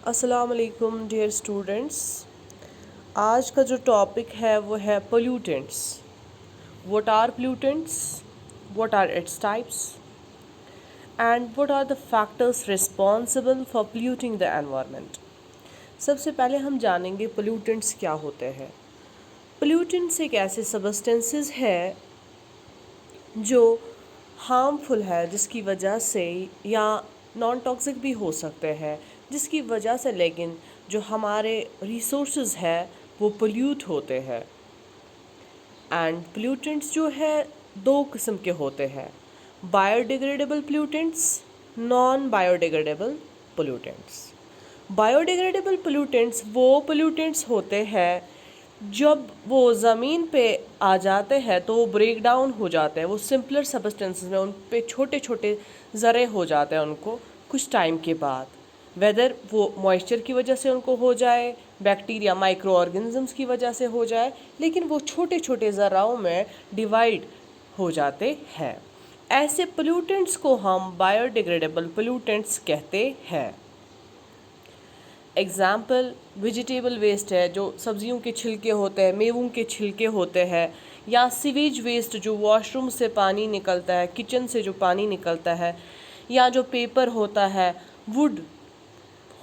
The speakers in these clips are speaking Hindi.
अस्सलाम वालेकुम डियर स्टूडेंट्स। आज का जो टॉपिक है वो है pollutants. What are pollutants, what are its types and what are the factors responsible for polluting the environment. सबसे पहले हम जानेंगे पोल्यूटेंट्स क्या होते हैं। पोल्यूटेंट्स एक ऐसे सबस्टेंसेस है जो हार्मफुल है, जिसकी वजह से या नॉन टॉक्सिक भी हो सकते हैं, जिसकी वजह से लेकिन जो हमारे रिसोर्सेज है वो पोल्यूट होते हैं। एंड पोल्यूटेंट्स जो है दो किस्म के होते हैं, biodegradable pollutants, non biodegradable pollutants. Biodegradable pollutants वो पोल्यूटेंट्स होते हैं जब वो ज़मीन पे आ जाते हैं तो वो ब्रेक डाउन हो जाते हैं, वो सिंपलर सब्सटेंसेस में उन पे छोटे छोटे ज़रे हो जाते हैं उनको कुछ टाइम के बाद, वेदर वो मॉइस्चर की वजह से उनको हो जाए, बैक्टीरिया माइक्रो ऑर्गेनिजम्स की वजह से हो जाए, लेकिन वो छोटे छोटे ज़राओं में डिवाइड हो जाते हैं। ऐसे पोल्यूटेंट्स को हम बायोडिग्रेडेबल पोल्यूटेंट्स कहते हैं। एग्ज़ाम्पल वेजिटेबल वेस्ट है, जो सब्जियों के छिलके होते हैं, मेवों के छिलके होते हैं, या सीवेज वेस्ट जो वॉशरूम से पानी निकलता है, किचन से जो पानी निकलता है, या जो पेपर होता है, वुड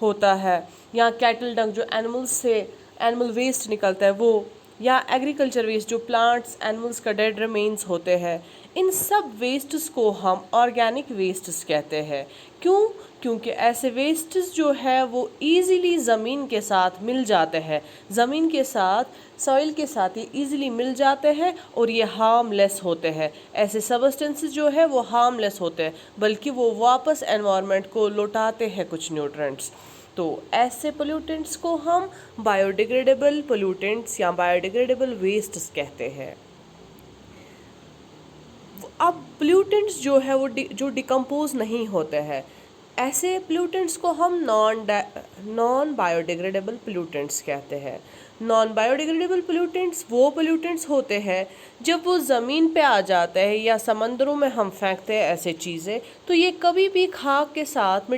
होता है, या कैटल डंग जो एनिमल्स से एनिमल वेस्ट निकलता है वो, या एग्रीकल्चर वेस्ट जो प्लांट्स एनिमल्स का डेड रिमेन्स होते हैं। इन सब वेस्ट्स को हम ऑर्गेनिक वेस्ट्स कहते हैं। क्यों? क्योंकि ऐसे वेस्ट्स जो है वो इजीली ज़मीन के साथ मिल जाते हैं, ज़मीन के साथ सॉइल के साथ ये इजीली मिल जाते हैं और ये हार्मलेस होते हैं। ऐसे सबस्टेंसेस जो है वो हार्मलेस होते हैं, बल्कि वो वापस एनवायरनमेंट को लौटाते हैं कुछ न्यूट्रेंट्स। तो ऐसे पोल्यूटेंट्स को हम बायोडिग्रेडेबल पोल्यूटेंट्स या बायोडिग्रेडेबल वेस्ट्स कहते हैं। अब पोल्यूटेंट्स जो है वो जो डिकम्पोज नहीं होते हैं, ऐसे पोल्यूटेंट्स को हम नॉन बायोडिग्रेडेबल पोल्यूटेंट्स कहते हैं। नॉन बायोडिग्रेडेबल पोल्यूटेंट्स वो पोल्यूटेंट्स होते हैं जब वो ज़मीन पे आ जाते हैं या समंदरों में हम फेंकते हैं ऐसे चीज़ें, तो ये कभी भी खाक के साथ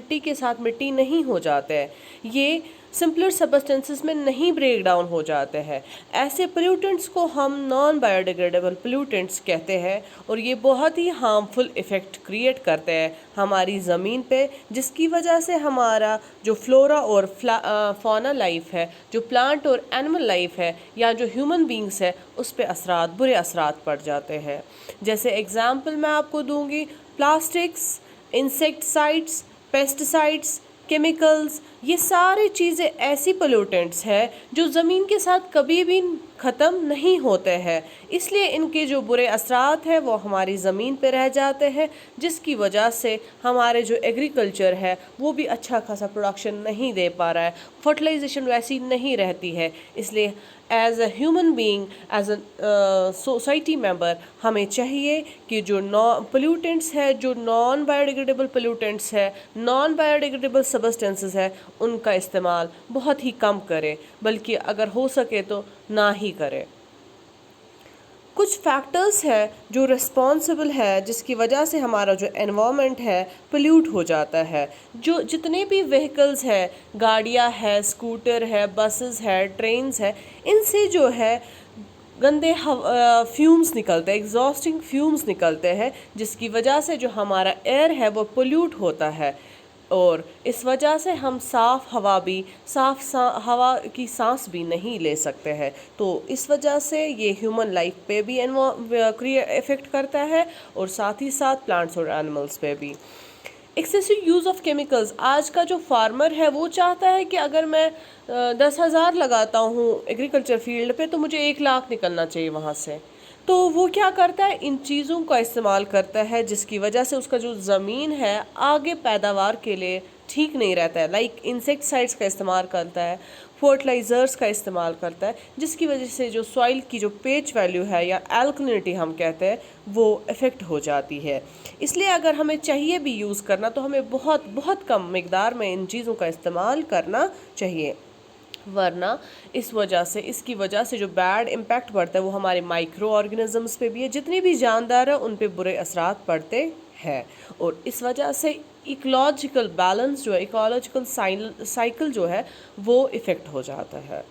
मिट्टी नहीं हो जाते हैं, ये सिंपलर सबस्टेंसेस में नहीं ब्रेक डाउन हो जाते हैं। ऐसे पोल्यूटेंट्स को हम नॉन बायोडिग्रेडेबल पोल्यूटेंट्स कहते हैं और ये बहुत ही हार्मफुल इफ़ेक्ट क्रिएट करते हैं हमारी ज़मीन पे, जिसकी वजह से हमारा जो फ्लोरा और फौना लाइफ है, जो प्लांट और एनिमल लाइफ है, या जो ह्यूमन बींग्स है, उस पर बुरे असरात पड़ जाते हैं। जैसे एग्ज़ाम्पल मैं आपको दूंगी, प्लास्टिक्स, इंसेक्टिसाइड्स, पेस्टिसाइड्स, केमिकल्स, ये सारी चीज़ें ऐसी पोल्यूटेंट्स हैं जो ज़मीन के साथ कभी भी ख़त्म नहीं होते हैं, इसलिए इनके जो बुरे असरात हैं वो हमारी ज़मीन पे रह जाते हैं, जिसकी वजह से हमारे जो एग्रीकल्चर है वो भी अच्छा खासा प्रोडक्शन नहीं दे पा रहा है, फर्टिलाइजेशन वैसी नहीं रहती है। इसलिए as a human being, as a society member, हमें चाहिए कि जो पोल्यूटेंट्स है, जो नॉन बायोडिग्रेडेबल पोल्यूटेंट्स है, नॉन बायोडिग्रेडेबल सबस्टेंसेस है, उनका इस्तेमाल बहुत ही कम करें, बल्कि अगर हो सके तो ना ही करें। कुछ फैक्टर्स है जो रिस्पॉन्सिबल है जिसकी वजह से हमारा जो एनवायरनमेंट है पोल्यूट हो जाता है। जो जितने भी व्हीकल्स है, गाड़ियाँ है, स्कूटर है, बसेस है, ट्रेन्स है, इनसे जो है गंदे फ्यूम्स निकलते हैं, एग्जॉस्टिंग फ्यूम्स निकलते हैं, जिसकी वजह से जो हमारा एयर है वो पोल्यूट होता है और इस वजह से हम साफ़ हवा की सांस भी नहीं ले सकते हैं। तो इस वजह से ये ह्यूमन लाइफ पे भी इफ़ेक्ट करता है और साथ ही साथ प्लांट्स और एनिमल्स पे भी। एक्सेसिव यूज़ ऑफ केमिकल्स, आज का जो फार्मर है वो चाहता है कि अगर मैं 10,000 लगाता हूँ एग्रीकल्चर फील्ड पे तो मुझे 1 लाख निकलना चाहिए वहाँ से, तो वो क्या करता है, इन चीज़ों का इस्तेमाल करता है, जिसकी वजह से उसका जो ज़मीन है आगे पैदावार के लिए ठीक नहीं रहता है। लाइक इंसेक्टिसाइड्स का इस्तेमाल करता है, फर्टिलाइज़र्स का इस्तेमाल करता है, जिसकी वजह से जो सॉइल की जो पेच वैल्यू है या एल्कलिनिटी हम कहते हैं वो इफ़ेक्ट हो जाती है। इसलिए अगर हमें चाहिए भी यूज़ करना तो हमें बहुत बहुत कम मिकदार में इन चीज़ों का इस्तेमाल करना चाहिए, वरना इसकी वजह से जो बैड इम्पैक्ट पड़ता है वो हमारे माइक्रो ऑर्गेनिजम्स पे भी है, जितने भी जानदार हैं उन पे बुरे असरात पड़ते हैं और इस वजह से इकोलॉजिकल बैलेंस जो है, इकोलॉजिकल साइकिल जो है वो इफ़ेक्ट हो जाता है।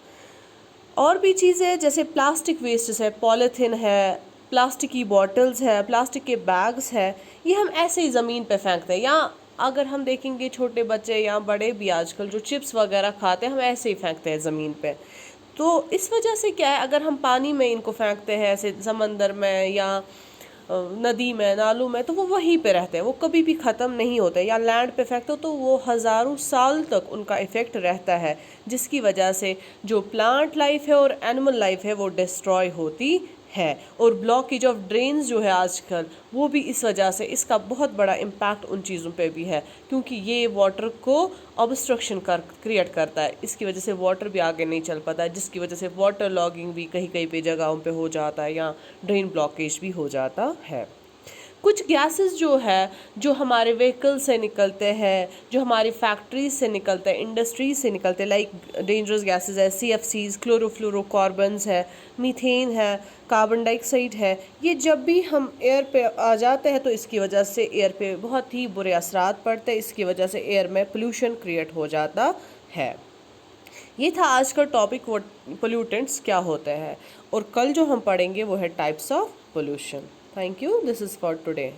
और भी चीज़ें जैसे प्लास्टिक वेस्ट है, पॉलीथीन है, प्लास्टिक की बॉटल्स है, प्लास्टिक के बैग्स है, ये हम ऐसे ही ज़मीन पे फेंकते हैं। या अगर हम देखेंगे छोटे बच्चे या बड़े भी आजकल जो चिप्स वगैरह खाते हैं, हम ऐसे ही फेंकते हैं ज़मीन पे। तो इस वजह से क्या है, अगर हम पानी में इनको फेंकते हैं ऐसे समंदर में या नदी में, नालों में, तो वो वहीं पे रहते हैं, वो कभी भी ख़त्म नहीं होते। या लैंड पे फेंकते हो तो वो हज़ारों साल तक उनका इफ़ेक्ट रहता है, जिसकी वजह से जो प्लांट लाइफ है और एनिमल लाइफ है वो डिस्ट्रॉय होती है। और ब्लॉकेज ऑफ ड्रेन्स जो है आजकल, वो भी इस वजह से, इसका बहुत बड़ा इम्पैक्ट उन चीज़ों पे भी है, क्योंकि ये वाटर को ऑब्स्ट्रक्शन क्रिएट करता है। इसकी वजह से वाटर भी आगे नहीं चल पाता है, जिसकी वजह से वाटर लॉगिंग भी कहीं कहीं पे जगहों पे हो जाता है या ड्रेन ब्लॉकेज भी हो जाता है। कुछ गैसेस जो है, जो हमारे व्हीकल से निकलते हैं, जो हमारी फैक्ट्रीज से निकलते हैं, इंडस्ट्रीज से निकलते हैं, लाइक डेंजरस गैसेस है, CFCs, क्लोरोफ्लोरोकार्बन्स है, मीथेन है, कार्बन डाइऑक्साइड है, ये जब भी हम एयर पे आ जाते हैं तो इसकी वजह से एयर पे बहुत ही बुरे असरात पड़ते हैं। इसकी वजह से एयर में पोल्यूशन क्रिएट हो जाता है। ये था आज का टॉपिक, वो पोल्यूटेंट्स क्या होते हैं। और कल जो हम पढ़ेंगे वो है types of pollution. Thank you, this is for today.